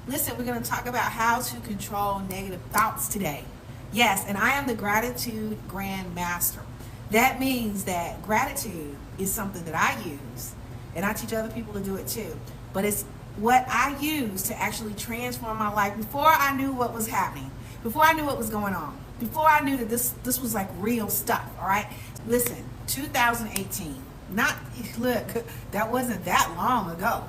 Listen, we're going to talk about how to control negative thoughts today. Yes, and I am the gratitude grandmaster. That means that gratitude is something that I use, and I teach other people to do it too. But it's what I use to actually transform my life before I knew what was happening, before I knew what was going on, before I knew that this was like real stuff. All right, listen, 2018. Not look, that wasn't that long ago,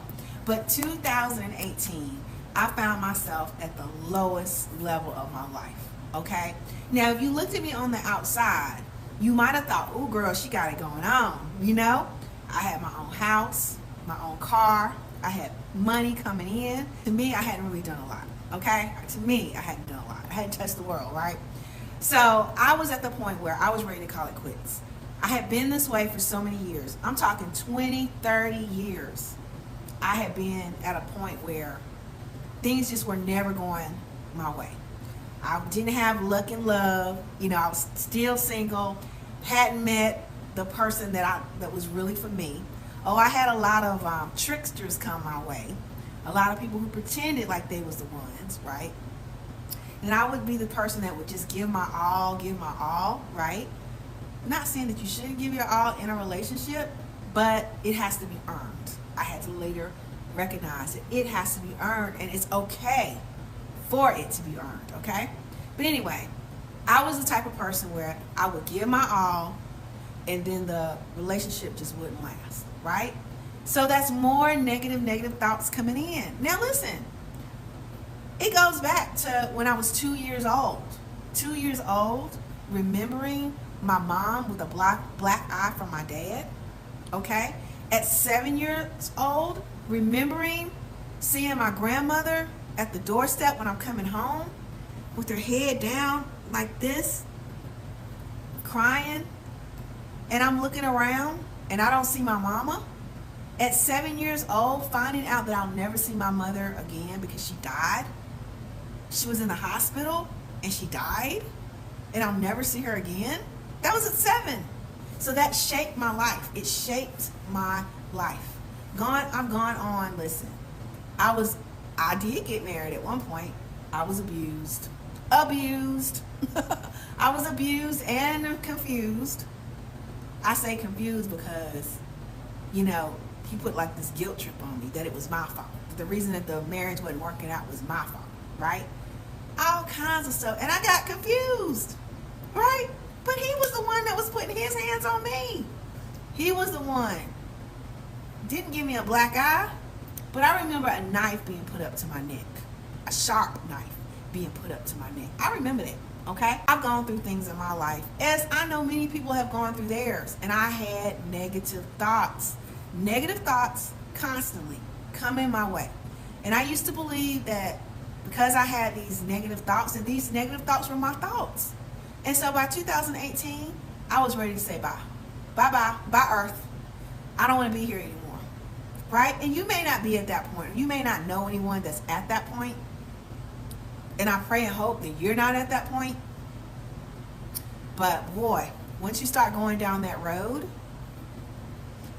but 2018. I found myself at the lowest level of my life. Okay? Now, if you looked at me on the outside, you might have thought, oh, girl, she got it going on. You know? I had my own house, my own car. I had money coming in. To me, I hadn't really done a lot. Okay? To me, I hadn't done a lot. I hadn't touched the world, right? So I was at the point where I was ready to call it quits. I had been this way for so many years. I'm talking 20, 30 years. I had been at a point where things just were never going my way. I didn't have luck and love. You know, I was still single, hadn't met the person that was really for me. Oh, I had a lot of tricksters come my way, a lot of people who pretended like they was the ones, right? And I would be the person that would just give my all, right? Not saying that you shouldn't give your all in a relationship, but it has to be earned. I had to later recognize that it has to be earned, and it's okay for it to be earned, okay? But anyway, I was the type of person where I would give my all, and then the relationship just wouldn't last, right? So that's more negative thoughts coming in. Now listen, it goes back to when I was 2 years old. 2 years old, remembering my mom with a black eye from my dad, okay? At 7 years old, remembering seeing my grandmother at the doorstep when I'm coming home with her head down like this, crying, and I'm looking around and I don't see my mama. At 7 years old, finding out that I'll never see my mother again because she died. She was in the hospital and she died, and I'll never see her again. That was at 7. So that shaped my life. It shaped my life. I've gone on, listen. I did get married at one point. I was abused. I was abused and confused. I say confused because, you know, he put like this guilt trip on me that it was my fault. The reason that the marriage wasn't working out was my fault, right? All kinds of stuff. And I got confused, right? But he was the one that was putting his hands on me. He was the one. Didn't give me a black eye, but I remember a knife being put up to my neck. A sharp knife being put up to my neck. I remember that, okay? I've gone through things in my life, as I know many people have gone through theirs, and I had negative thoughts. Negative thoughts constantly coming my way. And I used to believe that because I had these negative thoughts, and these negative thoughts were my thoughts. And so by 2018, I was ready to say bye. Bye-bye. Bye, Earth. I don't want to be here anymore. Right? And you may not be at that point. You may not know anyone that's at that point. And I pray and hope that you're not at that point. But boy, once you start going down that road,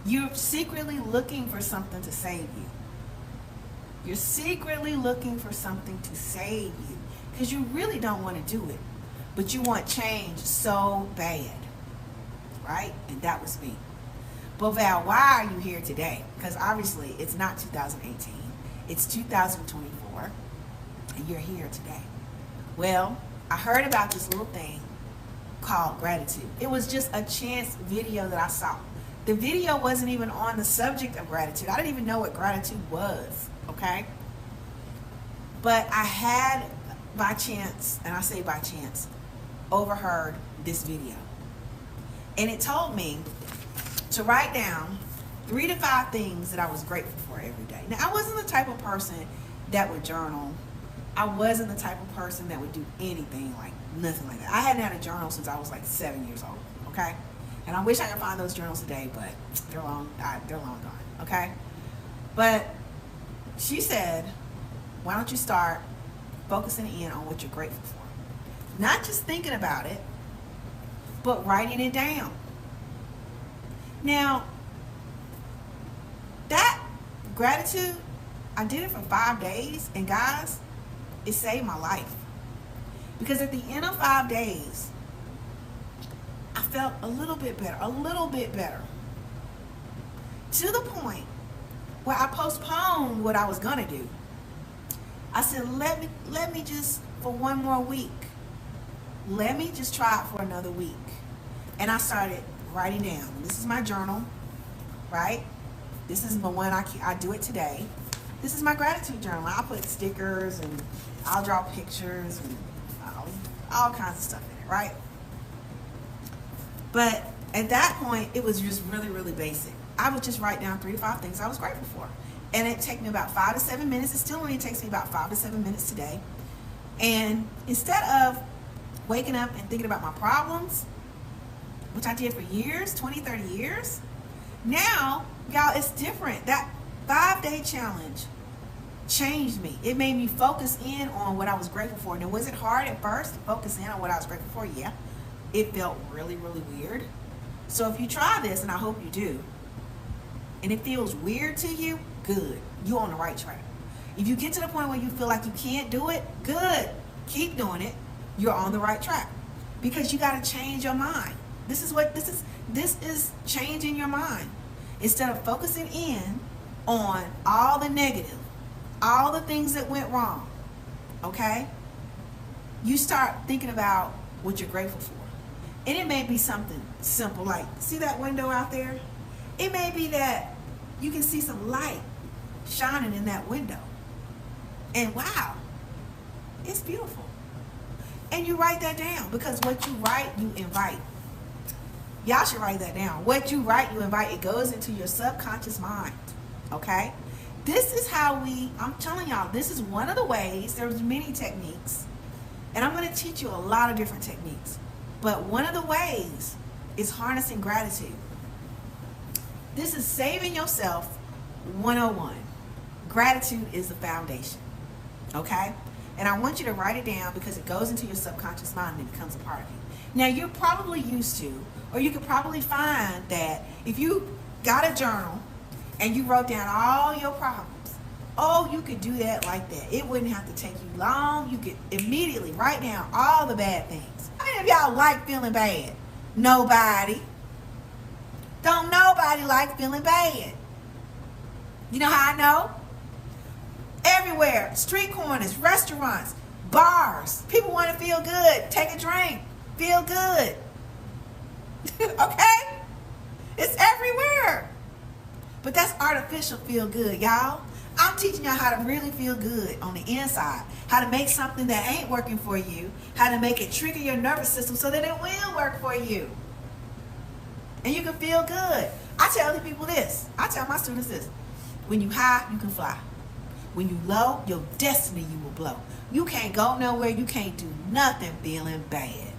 you're secretly looking for something to save you. You're secretly looking for something to save you because you really don't want to do it, but you want change so bad, right? And that was me. But Val, why are you here today? Because obviously it's not 2018, it's 2024, and you're here today. Well, I heard about this little thing called gratitude. It was just a chance video that I saw. The video wasn't even on the subject of gratitude. I didn't even know what gratitude was, okay? But I had, by chance, and I say by chance, overheard this video. And it told me to write down 3 to 5 things that I was grateful for every day. Now, I wasn't the type of person that would journal. I wasn't the type of person that would do anything, like nothing like that. I hadn't had a journal since I was like 7 years old, okay? And I wish I could find those journals today, but they're long gone, okay? But she said, why don't you start focusing in on what you're grateful for? Not just thinking about it, but writing it down. Now, that gratitude I did it for 5 days, and guys, it saved my life. Because at the end of 5 days, I felt a little bit better, to the point where I postponed what I was gonna do. I said, let me just, for one more week, let me just try it for another week. And I started writing down. This is my journal, right? This is the one I do it today. This is my gratitude journal. I'll put stickers and I'll draw pictures and all kinds of stuff in it, right? But at that point, it was just really, really basic. I would just write down 3 to 5 things I was grateful for. And it takes me about 5 to 7 minutes. It still only takes me about 5 to 7 minutes today. And instead of waking up and thinking about my problems, which I did for years, 20, 30 years, now, y'all, it's different. That 5-day challenge changed me. It made me focus in on what I was grateful for. Now, was it hard at first to focus in on what I was grateful for? Yeah. It felt really, really weird. So if you try this, and I hope you do, and it feels weird to you, good. You're on the right track. If you get to the point where you feel like you can't do it, good. Keep doing it. You're on the right track. Because you got to change your mind. This is changing your mind. Instead of focusing in on all the negative, all the things that went wrong, okay? You start thinking about what you're grateful for. And it may be something simple like, see that window out there? It may be that you can see some light shining in that window. And wow, it's beautiful. And you write that down, because what you write, you invite. Y'all should write that down. What you write, you invite. It goes into your subconscious mind, okay? This is how I'm telling y'all, this is one of the ways. There's many techniques, and I'm going to teach you a lot of different techniques. But one of the ways is harnessing gratitude. This is saving yourself 101. Gratitude is the foundation, okay? And I want you to write it down, because it goes into your subconscious mind and it becomes a part of you. Now, you're probably used to, or you could probably find that if you got a journal and you wrote down all your problems, oh, you could do that like that. It wouldn't have to take you long. You could immediately write down all the bad things. How many of y'all like feeling bad? Nobody. Don't nobody like feeling bad. You know how I know? Everywhere, street corners, restaurants, bars, people want to feel good. Take a drink, feel good. Okay? It's everywhere. But that's artificial feel good, y'all. I'm teaching y'all how to really feel good on the inside. How to make something that ain't working for you, how to make it trigger your nervous system so that it will work for you. And you can feel good. I tell the people this. I tell my students this. When you high, you can fly. When you low, your destiny you will blow. You can't go nowhere. You can't do nothing feeling bad.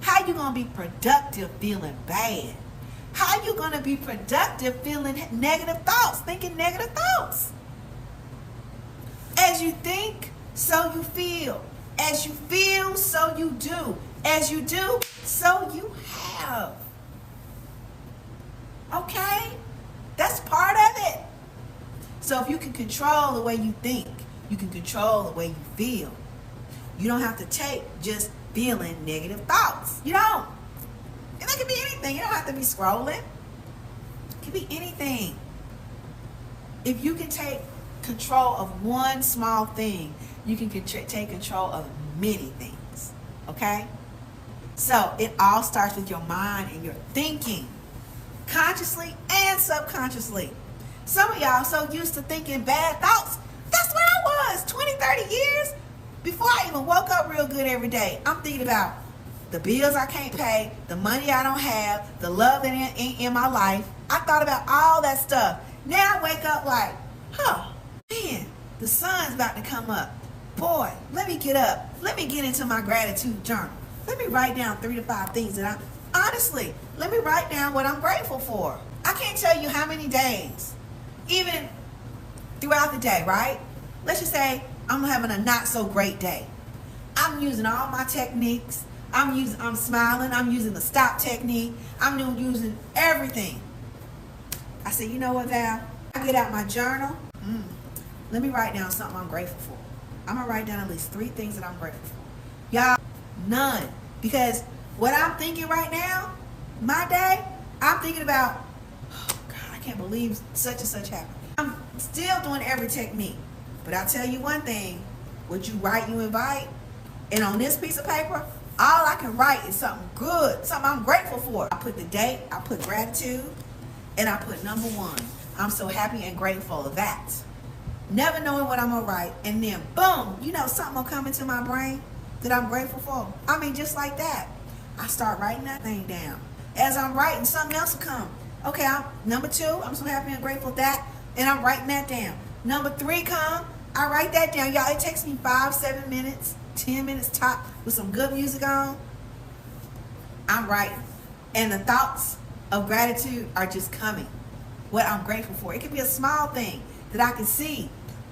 How you going to be productive feeling bad? How you going to be productive feeling negative thoughts, thinking negative thoughts? As you think, so you feel. As you feel, so you do. As you do, so you have. Okay? That's part of it. So if you can control the way you think, you can control the way you feel. You don't have to take just feeling negative thoughts. You don't. And that can be anything. You don't have to be scrolling. It can be anything. If you can take control of one small thing, you can take control of many things. Okay? So it all starts with your mind and your thinking, consciously and subconsciously. Some of y'all so used to thinking bad thoughts. That's where I was 20, 30 years before I even woke up real good every day. I'm thinking about the bills I can't pay, the money I don't have, the love that ain't in my life. I thought about all that stuff. Now I wake up like, man, the sun's about to come up. Boy, let me get up. Let me get into my gratitude journal. Let me write down 3 to 5 things that honestly, let me write down what I'm grateful for. I can't tell you how many days, even throughout the day, right? Let's just say I'm having a not so great day. I'm using all my techniques. I'm smiling. I'm using the stop technique. I'm using everything. I said, you know what, Val? I get out my journal. let me write down something I'm grateful for. I'm going to write down at least 3 things that I'm grateful for. Y'all, none. Because what I'm thinking right now, my day, I'm thinking about, oh God, I can't believe such and such happened. I'm still doing every technique. But I'll tell you one thing, what you write, you invite. And on this piece of paper, all I can write is something good, something I'm grateful for. I put the date, I put gratitude, and I put number 1. I'm so happy and grateful of that. Never knowing what I'm going to write, and then boom, you know, something will come into my brain that I'm grateful for. I mean, just like that. I start writing that thing down. As I'm writing, something else will come. Okay, number 2, I'm so happy and grateful for that, and I'm writing that down. Number 3 come, I write that down. Y'all, it takes me 5, 7 minutes, 10 minutes top with some good music on. I'm writing. And the thoughts of gratitude are just coming. What I'm grateful for. It could be a small thing that I can see,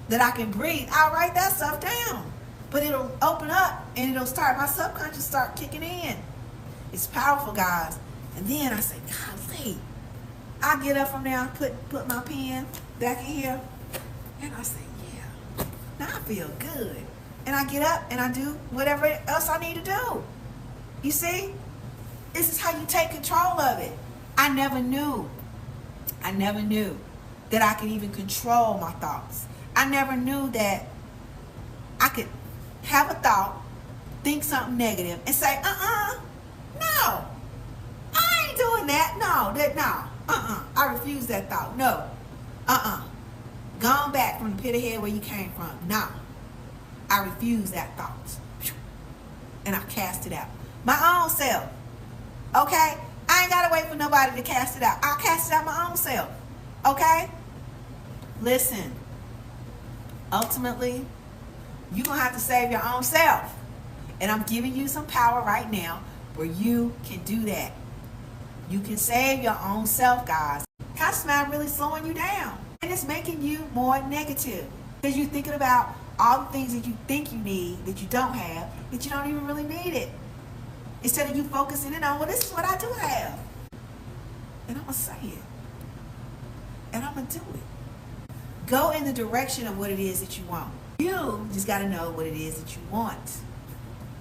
that I can breathe. I'll write that stuff down. But it'll open up and it'll start, my subconscious start kicking in. It's powerful, guys. And then I say, golly. I get up from there, put my pen back in here, and I say, yeah, now I feel good. And I get up and I do whatever else I need to do. You see? This is how you take control of it. I never knew that I could even control my thoughts. I never knew that I could have a thought, think something negative, and say, no, I ain't doing that. I refuse that thought. No, Gone back from the pit of hell where you came from. No, I refuse that thought. And I cast it out. My own self. Okay? I ain't got to wait for nobody to cast it out. I'll cast it out my own self. Okay? Listen. Ultimately, you're going to have to save your own self. And I'm giving you some power right now where you can do that. You can save your own self, guys. That's not really slowing you down. And it's making you more negative. Because you're thinking about all the things that you think you need that you don't have, that you don't even really need it. Instead of you focusing in on, well, this is what I do have. And I'm going to say it. And I'm going to do it. Go in the direction of what it is that you want. You just got to know what it is that you want.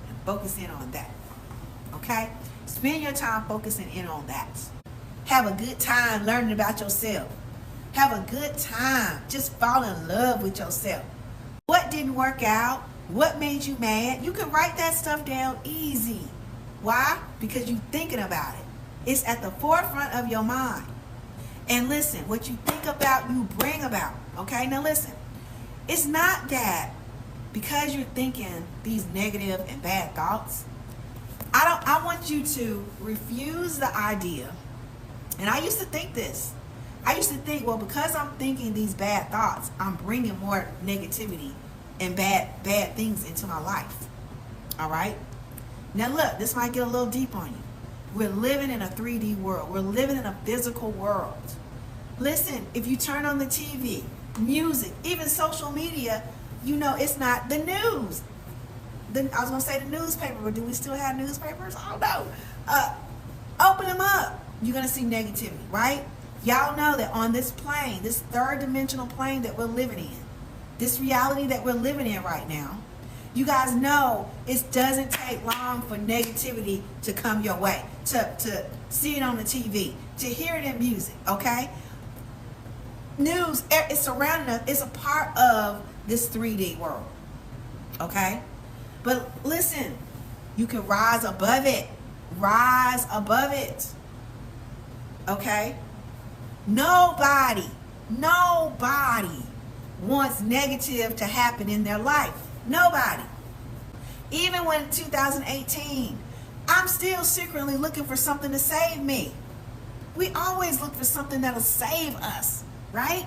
And focus in on that. Okay? Spend your time focusing in on that. Have a good time learning about yourself. Have a good time. Just fall in love with yourself. What didn't work out? What made you mad? You can write that stuff down easy. Why? Because you're thinking about it. It's at the forefront of your mind. And listen, what you think about, you bring about. Okay? Now listen. It's not that because you're thinking these negative and bad thoughts, I want you to refuse the idea. And I used to think this. I used to think, well, because I'm thinking these bad thoughts, I'm bringing more negativity and bad things into my life. All right? Now look, this might get a little deep on you. We're living in a 3D world. We're living in a physical world. Listen, if you turn on the TV, music, even social media, you know it's not the news. I was going to say the newspaper, but do we still have newspapers? I don't know. Open them up. You're going to see negativity, right? Y'all know that on this plane, this third dimensional plane that we're living in, this reality that we're living in right now, you guys know it doesn't take long for negativity to come your way, to see it on the TV, to hear it in music, okay? News, it's surrounding us. It's a part of this 3D world, okay? But listen, you can rise above it. Rise above it, okay? Nobody wants negative to happen in their life. Nobody. Even when 2018, I'm still secretly looking for something to save me. We always look for something that'll save us, right?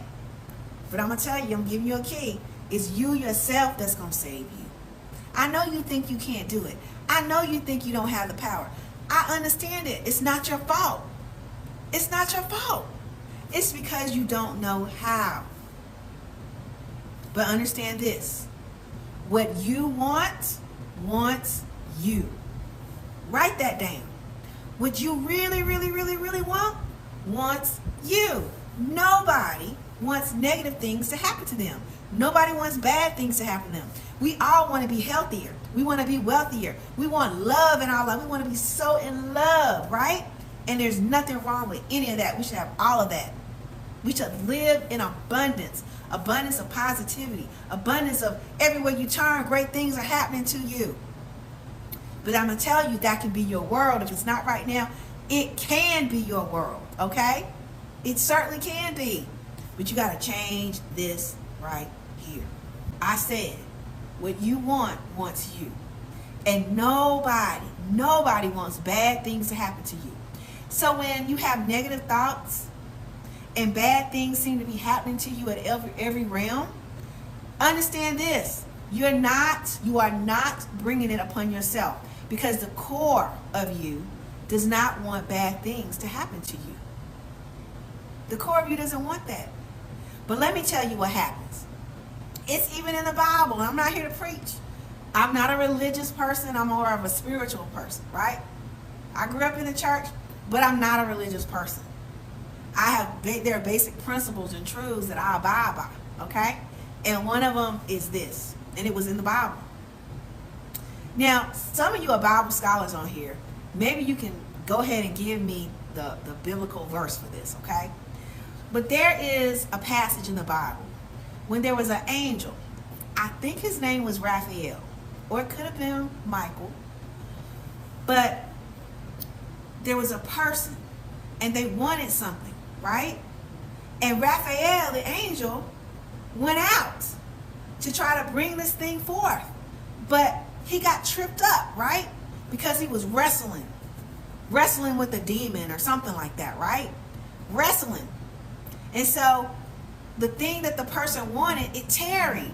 But I'm going to tell you, I'm giving you a key. It's you yourself that's going to save you. I know you think you can't do it. I know you think you don't have the power. I understand it. It's not your fault. It's not your fault. It's because you don't know how. But understand this. What you want, wants you. Write that down. What you really, really, really, really want, wants you. Nobody wants negative things to happen to them. Nobody wants bad things to happen to them. We all want to be healthier. We want to be wealthier. We want love in our life. We want to be so in love, right? And there's nothing wrong with any of that. We should have all of that. We should live in abundance. Abundance of positivity. Abundance of everywhere you turn, great things are happening to you. But I'm going to tell you, that can be your world. If it's not right now, it can be your world, okay? It certainly can be. But you got to change this right here. I said, what you want wants you. And nobody wants bad things to happen to you. So when you have negative thoughts and bad things seem to be happening to you at every realm, understand this. You are not bringing it upon yourself, because the core of you does not want bad things to happen to you. The core of you doesn't want that. But let me tell you what happens. It's even in the Bible. I'm not here to preach. I'm not a religious person. I'm more of a spiritual person, right? I grew up in the church, but I'm not a religious person. There are basic principles and truths that I abide by, okay? And one of them is this, and it was in the Bible. Now, some of you are Bible scholars on here. Maybe you can go ahead and give me the biblical verse for this, okay? But there is a passage in the Bible when there was an angel. I think his name was Raphael, or it could have been Michael. But there was a person, and they wanted something, right? And Raphael, the angel, went out to try to bring this thing forth. But he got tripped up, right? Because he was wrestling with a demon or something like that, right? Wrestling. And so the thing that the person wanted, it tarried,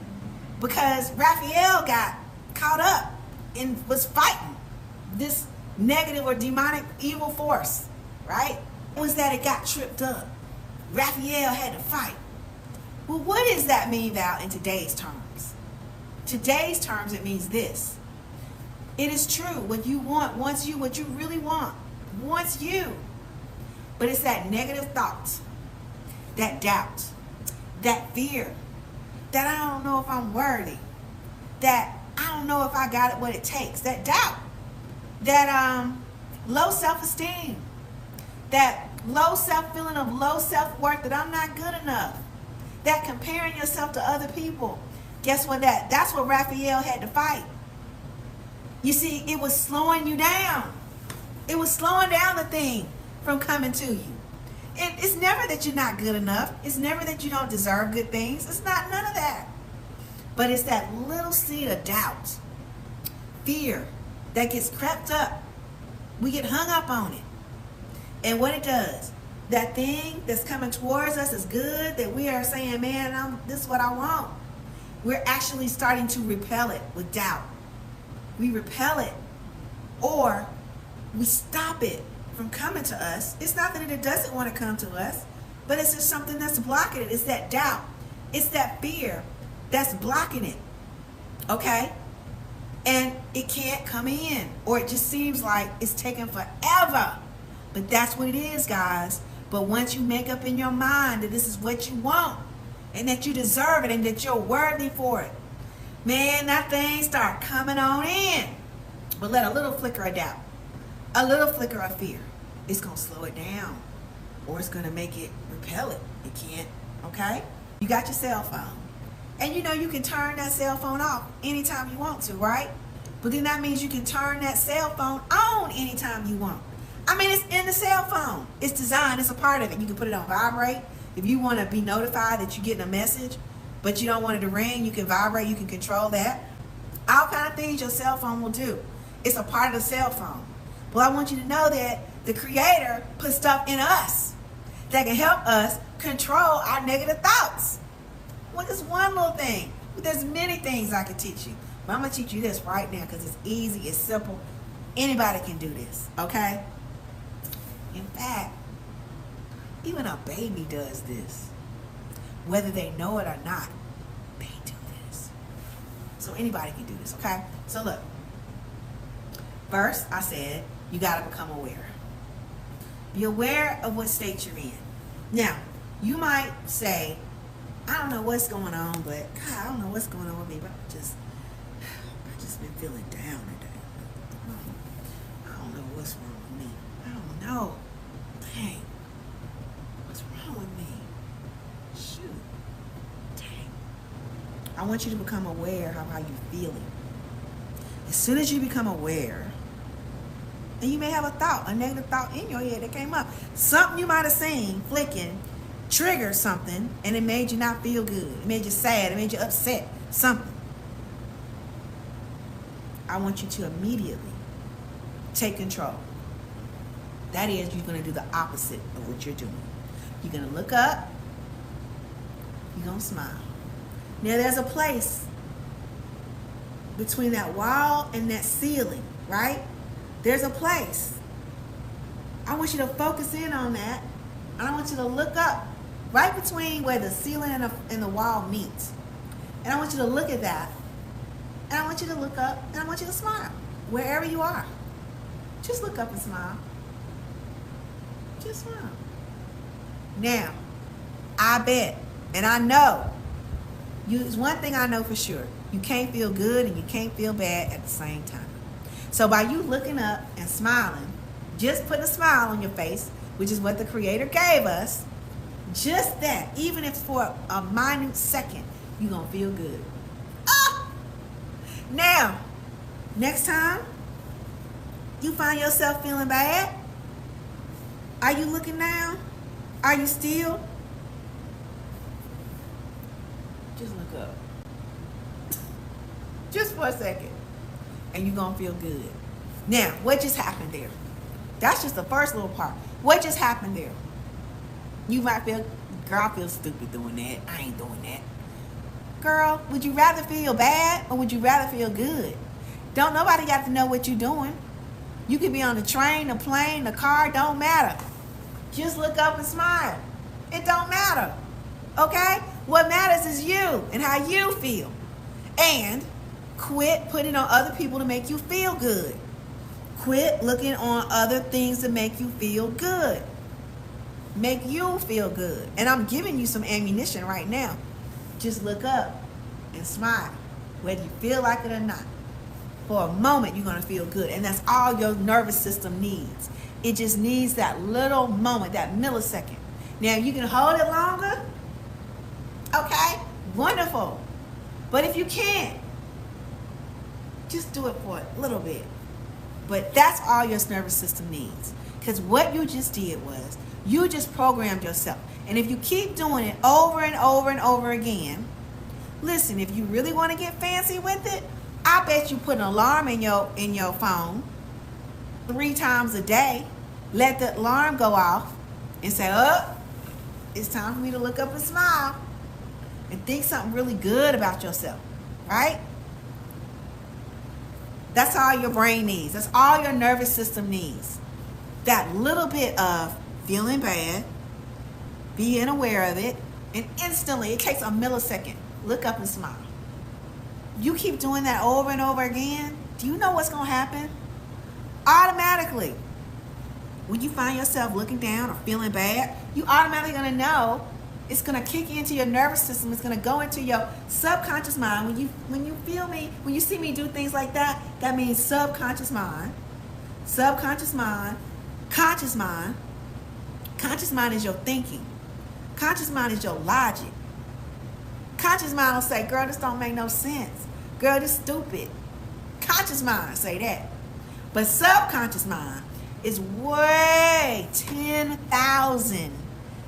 because Raphael got caught up and was fighting this negative or demonic evil force, right? It was that it got tripped up. Raphael had to fight. Well, what does that mean, Val, in today's terms? Today's terms, it means this. It is true. What you want wants you. What you really want wants you. But it's that negative thought, that doubt, that fear, that I don't know if I'm worthy, that I don't know if I got it what it takes, that doubt, that low self-esteem, that low feeling of low self-worth, that I'm not good enough, that comparing yourself to other people. Guess what? That's what Raphael had to fight. You see, it was slowing you down. It was slowing down the thing from coming to you. It's never that you're not good enough. It's never that you don't deserve good things. It's not none of that. But it's that little seed of doubt, fear, that gets crept up. We get hung up on it. And what it does, that thing that's coming towards us is good, that we are saying, man, this is what I want. We're actually starting to repel it with doubt. We repel it, or we stop it from coming to us. It's not that it doesn't want to come to us, but it's just something that's blocking it. It's that doubt. It's that fear that's blocking it. Okay? And it can't come in, or it just seems like it's taking forever. But that's what it is, guys. But once you make up in your mind that this is what you want, and that you deserve it, and that you're worthy for it, man, that thing start coming on in. But let a little flicker of doubt, a little flicker of fear, it's going to slow it down, or it's going to make it repel it. It can't, okay? You got your cell phone. And you know you can turn that cell phone off anytime you want to, right? But then that means you can turn that cell phone on anytime you want. I mean, it's in the cell phone. It's designed. It's a part of it. You can put it on vibrate. If you want to be notified that you're getting a message, but you don't want it to ring, you can vibrate. You can control that. All kind of things your cell phone will do. It's a part of the cell phone. Well, I want you to know that the Creator put stuff in us that can help us control our negative thoughts. Well, just one little thing. There's many things I can teach you. But I'm going to teach you this right now because it's easy, it's simple. Anybody can do this, okay? In fact, even a baby does this. Whether they know it or not, they do this. So anybody can do this, okay? So look. First, I said, you got to become aware. Be aware of what state you're in. Now, you might say, I don't know what's going on, but God, I don't know what's going on with me, but I just been feeling down today. I don't know what's wrong with me. I don't know. Dang. What's wrong with me? Shoot. Dang. I want you to become aware of how you're feeling. As soon as you become aware, and you may have a negative thought in your head that came up. Something you might have seen flicking triggered something, and it made you not feel good. It made you sad. It made you upset. Something. I want you to immediately take control. That is, you're going to do the opposite of what you're doing. You're going to look up. You're going to smile. Now, there's a place between that wall and that ceiling, right? There's a place. I want you to focus in on that. And I want you to look up right between where the ceiling and the wall meet. And I want you to look at that. And I want you to look up and I want you to smile. Wherever you are. Just look up and smile. Just smile. Now, I bet, and I know, it's one thing I know for sure. You can't feel good and you can't feel bad at the same time. So by you looking up and smiling, just putting a smile on your face, which is what the Creator gave us, just that, even if for a minute second, you're going to feel good. Ah! Now, next time you find yourself feeling bad, are you looking down? Are you still? Just look up. Just for a second. And you're going to feel good. Now, what just happened there? That's just the first little part. What just happened there? You might feel, girl, I feel stupid doing that. I ain't doing that. Girl, would you rather feel bad or would you rather feel good? Don't nobody got to know what you're doing. You could be on the train, the plane, the car, don't matter. Just look up and smile. It don't matter. Okay? What matters is you and how you feel. And quit putting on other people to make you feel good. Quit looking on other things to make you feel good. Make you feel good. And I'm giving you some ammunition right now. Just look up and smile, whether you feel like it or not. For a moment, you're going to feel good. And that's all your nervous system needs. It just needs that little moment, that millisecond. Now, you can hold it longer. Okay? Wonderful. But if you can't, just do it for a little bit. But that's all your nervous system needs. Because what you just did was, you just programmed yourself. And if you keep doing it over and over and over again, listen, if you really want to get fancy with it, I bet you put an alarm in your phone 3 times a day. Let the alarm go off and say, oh, it's time for me to look up and smile. And think something really good about yourself, right? That's all your brain needs. That's all your nervous system needs. That little bit of feeling bad, being aware of it, and instantly, it takes a millisecond, look up and smile. You keep doing that over and over again, do you know what's going to happen? Automatically, when you find yourself looking down or feeling bad, you automatically going to know it's going to kick into your nervous system. It's going to go into your subconscious mind. When you feel me, when you see me do things like that, that means subconscious mind, conscious mind. Conscious mind is your thinking. Conscious mind is your logic. Conscious mind will say, girl, this don't make no sense. Girl, this stupid. Conscious mind say that. But subconscious mind is way 10,000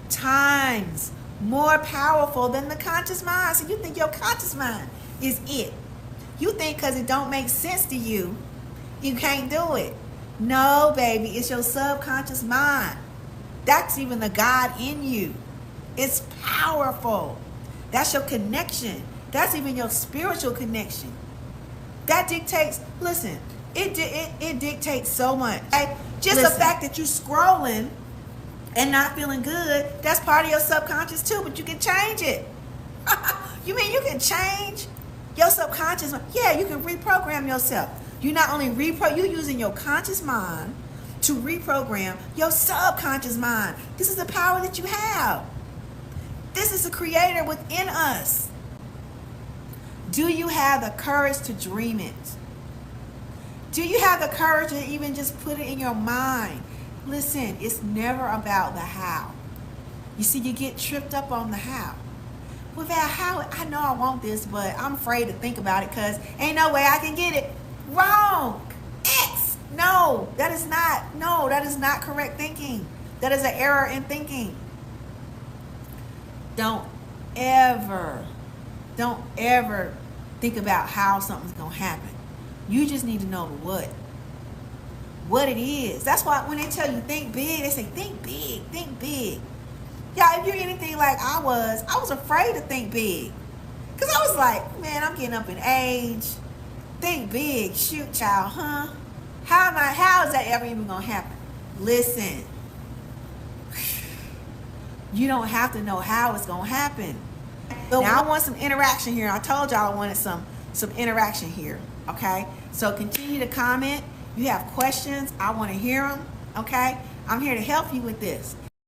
times more powerful than the conscious mind. So you think your conscious mind is it. You think because it don't make sense to you, you can't do it. No, baby, it's your subconscious mind. That's even the God in you. It's powerful. That's your connection. That's even your spiritual connection. That dictates, listen, it dictates so much. Right? Just the fact that you're scrolling and not feeling good, that's part of your subconscious too, but you can change it. You mean you can change your subconscious mind? Yeah, you can reprogram yourself. You not only you're using your conscious mind to reprogram your subconscious mind. This is the power that you have. This is a creator within us. Do you have the courage to dream it? Do you have the courage to even just put it in your mind? Listen, it's never about the how. You see, you get tripped up on the how. Well, Val, how? I know I want this, but I'm afraid to think about it because ain't no way I can get it. Wrong. X. No, that is not correct thinking. That is an error in thinking. Don't ever think about how something's going to happen. You just need to know the what it is. That's why when they tell you think big, they say think big, think big. Yeah, if you're anything like I was afraid to think big. Because I was like, man, I'm getting up in age. Think big. Shoot, child, huh? How is that ever even going to happen? Listen. You don't have to know how it's going to happen. Now I want some interaction here. I told y'all I wanted some interaction here. Okay? So continue to comment. You have questions. I want to hear them. Okay? I'm here to help you with this.